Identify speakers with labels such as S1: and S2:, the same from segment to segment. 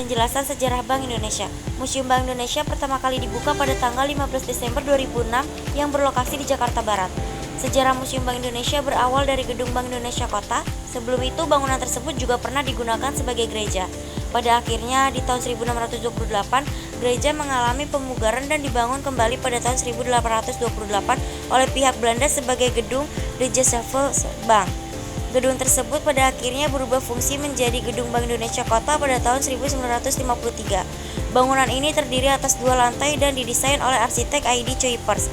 S1: penjelasan sejarah Bank Indonesia. Museum Bank Indonesia pertama kali dibuka pada tanggal 15 Desember 2006 yang berlokasi di Jakarta Barat. Sejarah Museum Bank Indonesia berawal dari Gedung Bank Indonesia Kota. Sebelum itu, bangunan tersebut juga pernah digunakan sebagai gereja. Pada akhirnya, di tahun 1628, gereja mengalami pemugaran dan dibangun kembali pada tahun 1828 oleh pihak Belanda sebagai gedung De Gestafel Bank. Gedung tersebut pada akhirnya berubah fungsi menjadi Gedung Bank Indonesia Kota pada tahun 1953. Bangunan ini terdiri atas 2 lantai dan didesain oleh arsitek I.D. Kuipers.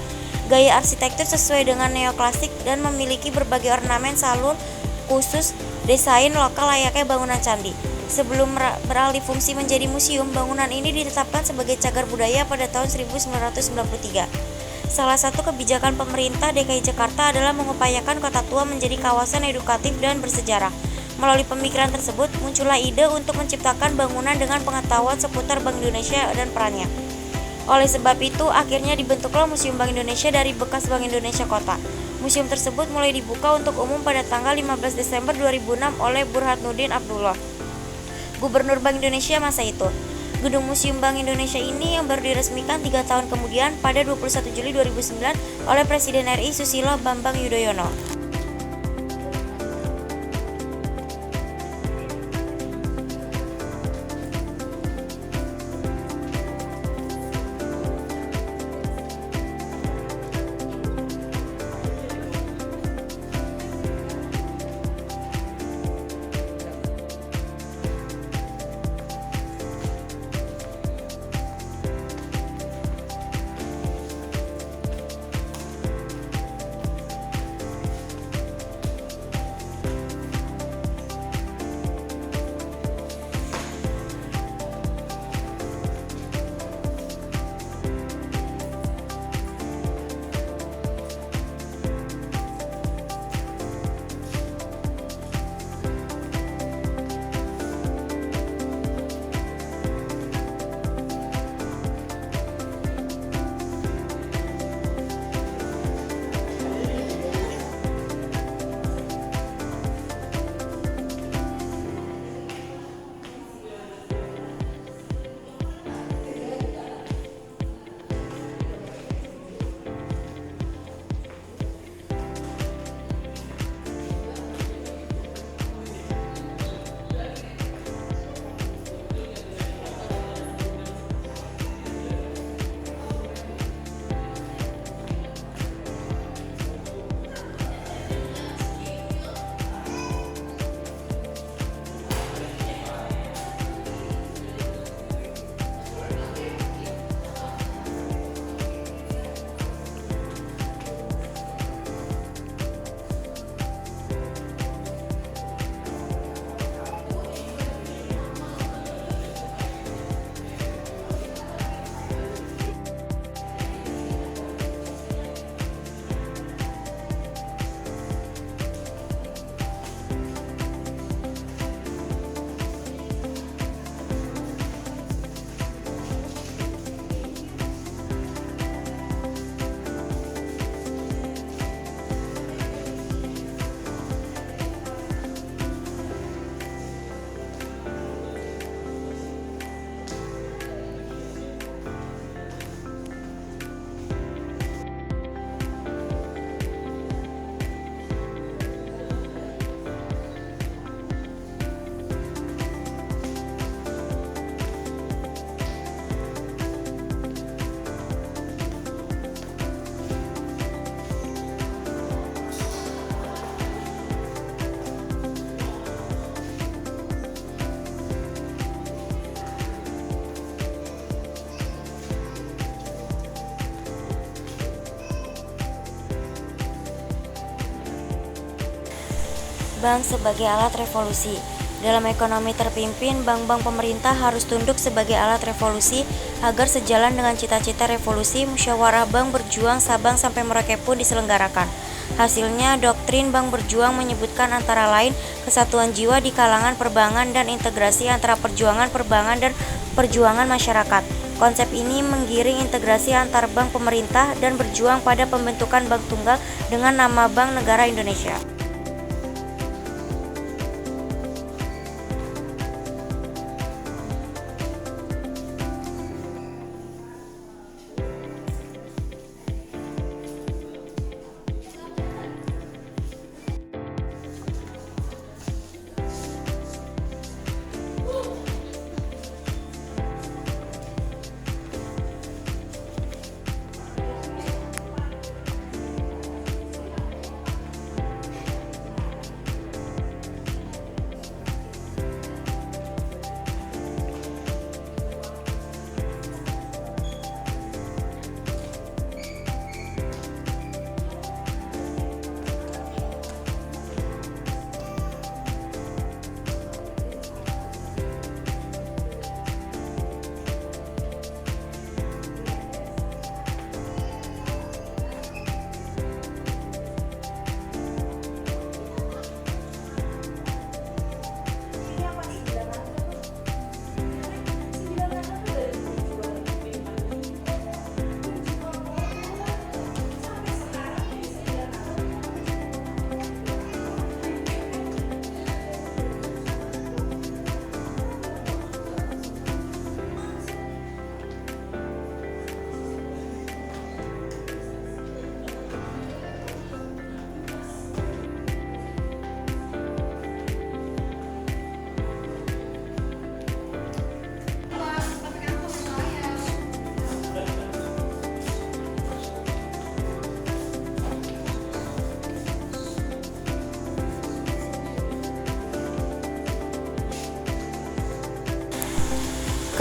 S1: Gaya arsitektur sesuai dengan neoklasik dan memiliki berbagai ornamen salur khusus desain lokal layaknya bangunan candi. Sebelum beralih fungsi menjadi museum, bangunan ini ditetapkan sebagai cagar budaya pada tahun 1993. Salah satu kebijakan pemerintah DKI Jakarta adalah mengupayakan Kota Tua menjadi kawasan edukatif dan bersejarah. Melalui pemikiran tersebut, muncullah ide untuk menciptakan bangunan dengan pengetahuan seputar Bank Indonesia dan perannya. Oleh sebab itu, akhirnya dibentuklah Museum Bank Indonesia dari bekas Bank Indonesia Kota. Museum tersebut mulai dibuka untuk umum pada tanggal 15 Desember 2006 oleh Burhanuddin Abdullah, Gubernur Bank Indonesia masa itu. Gedung Museum Bank Indonesia ini yang baru diresmikan 3 tahun kemudian pada 21 Juli 2009 oleh Presiden RI Susilo Bambang Yudhoyono. Bank sebagai alat revolusi. Dalam ekonomi terpimpin, bank-bank pemerintah harus tunduk sebagai alat revolusi agar sejalan dengan cita-cita revolusi. Musyawarah Bank Berjuang Sabang sampai Merauke pun diselenggarakan. Hasilnya, doktrin Bank Berjuang menyebutkan antara lain kesatuan jiwa di kalangan perbankan dan integrasi antara perjuangan perbankan dan perjuangan masyarakat. Konsep ini menggiring integrasi antar bank pemerintah dan berjuang pada pembentukan bank tunggal dengan nama Bank Negara Indonesia.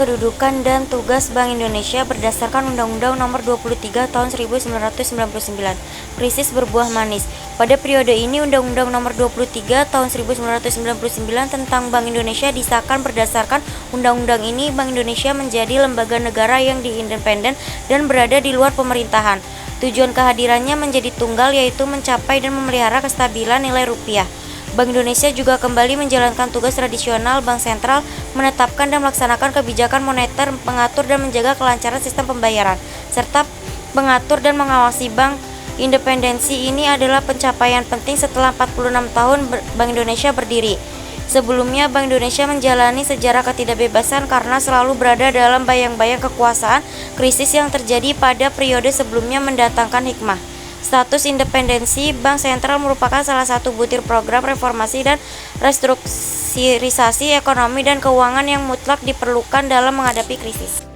S1: kedudukan dan tugas Bank Indonesia berdasarkan Undang-Undang Nomor 23 Tahun 1999. Krisis berbuah manis. Pada periode ini Undang-Undang Nomor 23 Tahun 1999 tentang Bank Indonesia disahkan. Berdasarkan undang-undang ini, Bank Indonesia menjadi lembaga negara yang independen dan berada di luar pemerintahan. Tujuan kehadirannya menjadi tunggal, yaitu mencapai dan memelihara kestabilan nilai rupiah. Bank Indonesia juga kembali menjalankan tugas tradisional Bank Sentral, menetapkan dan melaksanakan kebijakan moneter, mengatur dan menjaga kelancaran sistem pembayaran, serta mengatur dan mengawasi bank. Independensi ini adalah pencapaian penting setelah 46 tahun Bank Indonesia berdiri. Sebelumnya, Bank Indonesia menjalani sejarah ketidakbebasan karena selalu berada dalam bayang-bayang kekuasaan. Krisis yang terjadi pada periode sebelumnya mendatangkan hikmah. Status independensi Bank Sentral merupakan salah satu butir program reformasi dan restrukturisasi ekonomi dan keuangan yang mutlak diperlukan dalam menghadapi krisis.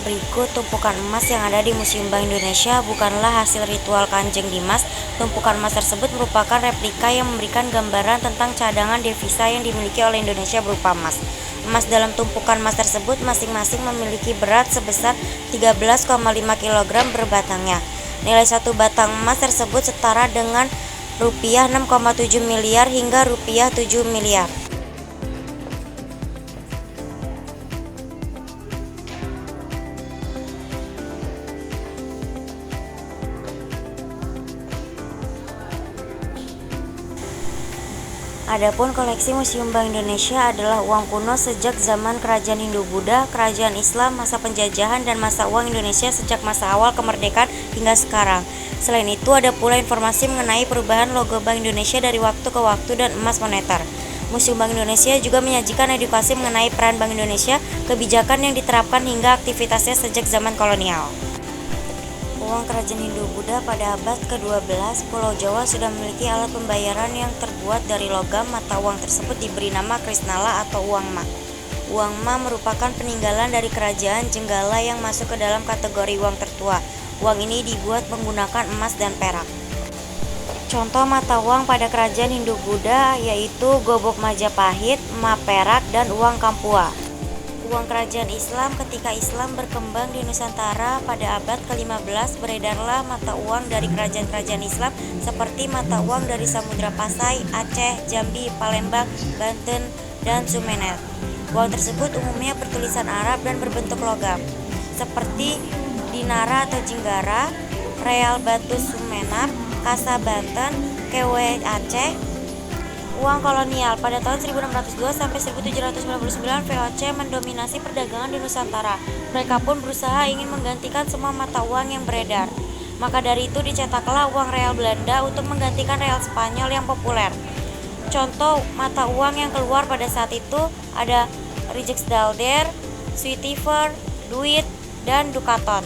S1: Berikut tumpukan emas yang ada di Museum Bank Indonesia bukanlah hasil ritual Kanjeng Dimas. Tumpukan emas tersebut merupakan replika yang memberikan gambaran tentang cadangan devisa yang dimiliki oleh Indonesia berupa emas. Emas dalam tumpukan emas tersebut masing-masing memiliki berat sebesar 13,5 kg berbatangnya. Nilai satu batang emas tersebut setara dengan rupiah 6,7 miliar hingga rupiah 7 miliar. Adapun koleksi Museum Bank Indonesia adalah uang kuno sejak zaman Kerajaan Hindu-Buddha, Kerajaan Islam, masa penjajahan, dan masa uang Indonesia sejak masa awal kemerdekaan hingga sekarang. Selain itu, ada pula informasi mengenai perubahan logo Bank Indonesia dari waktu ke waktu dan emas moneter. Museum Bank Indonesia juga menyajikan edukasi mengenai peran Bank Indonesia, kebijakan yang diterapkan hingga aktivitasnya sejak zaman kolonial. Uang Kerajaan Hindu-Buddha pada abad ke-12, Pulau Jawa sudah memiliki alat pembayaran yang terbuat dari logam. Mata uang tersebut diberi nama Krisnala atau uang ma. Uang ma merupakan peninggalan dari Kerajaan Jenggala yang masuk ke dalam kategori uang tertua. Uang ini dibuat menggunakan emas dan perak. Contoh mata uang pada Kerajaan Hindu-Buddha yaitu Gobok Majapahit, ma perak, dan uang Kampua. Uang Kerajaan Islam. Ketika Islam berkembang di Nusantara pada abad ke-15, beredarlah mata uang dari kerajaan-kerajaan Islam seperti mata uang dari Samudra Pasai, Aceh, Jambi, Palembang, Banten, dan Sumenep. Uang tersebut umumnya bertulisan Arab dan berbentuk logam, seperti dinara atau jinggara, real batu Sumenep, kasa Banten, kewe Aceh. Uang kolonial. Pada tahun 1602 sampai 1799, VOC mendominasi perdagangan di Nusantara. Mereka pun berusaha ingin menggantikan semua mata uang yang beredar. Maka dari itu dicetaklah uang real Belanda untuk menggantikan real Spanyol yang populer. Contoh mata uang yang keluar pada saat itu ada Rijksdaalder, Swietiver, Duit, dan Dukaton.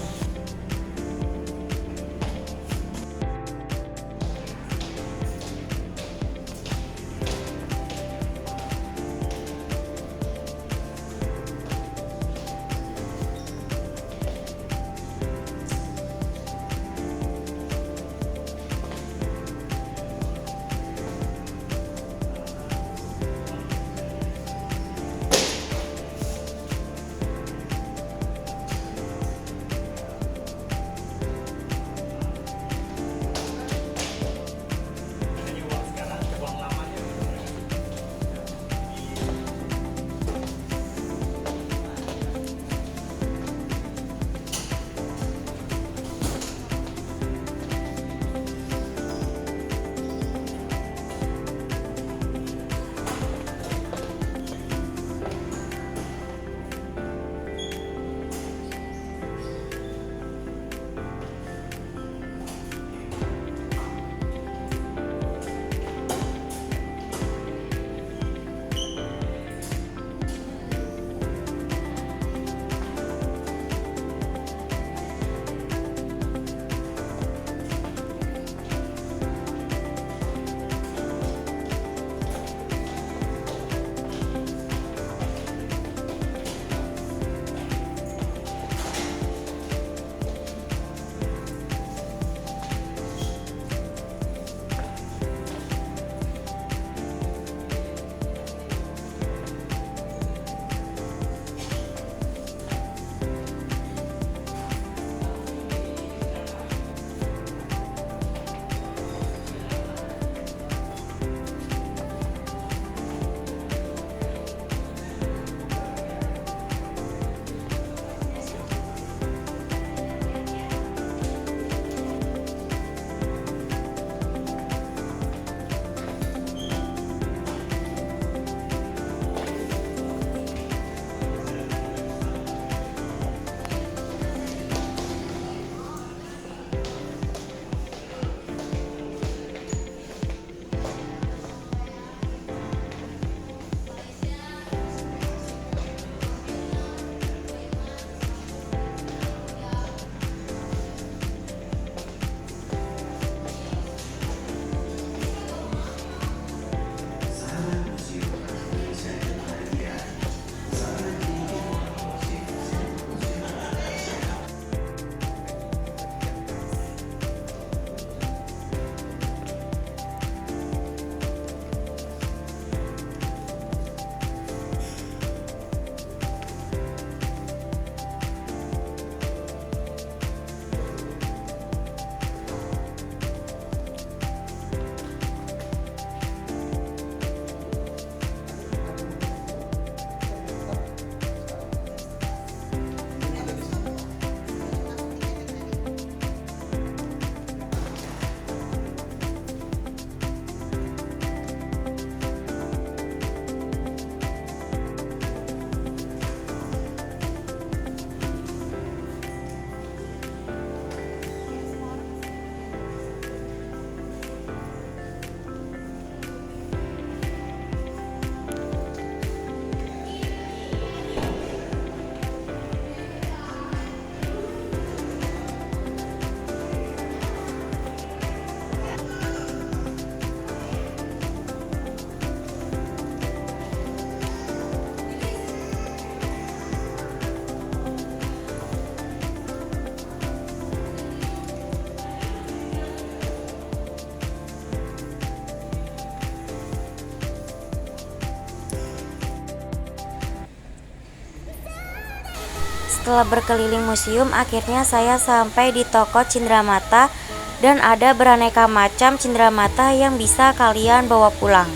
S1: Setelah berkeliling museum, akhirnya saya sampai di toko Cindramata dan ada beraneka macam cindramata yang bisa kalian bawa pulang.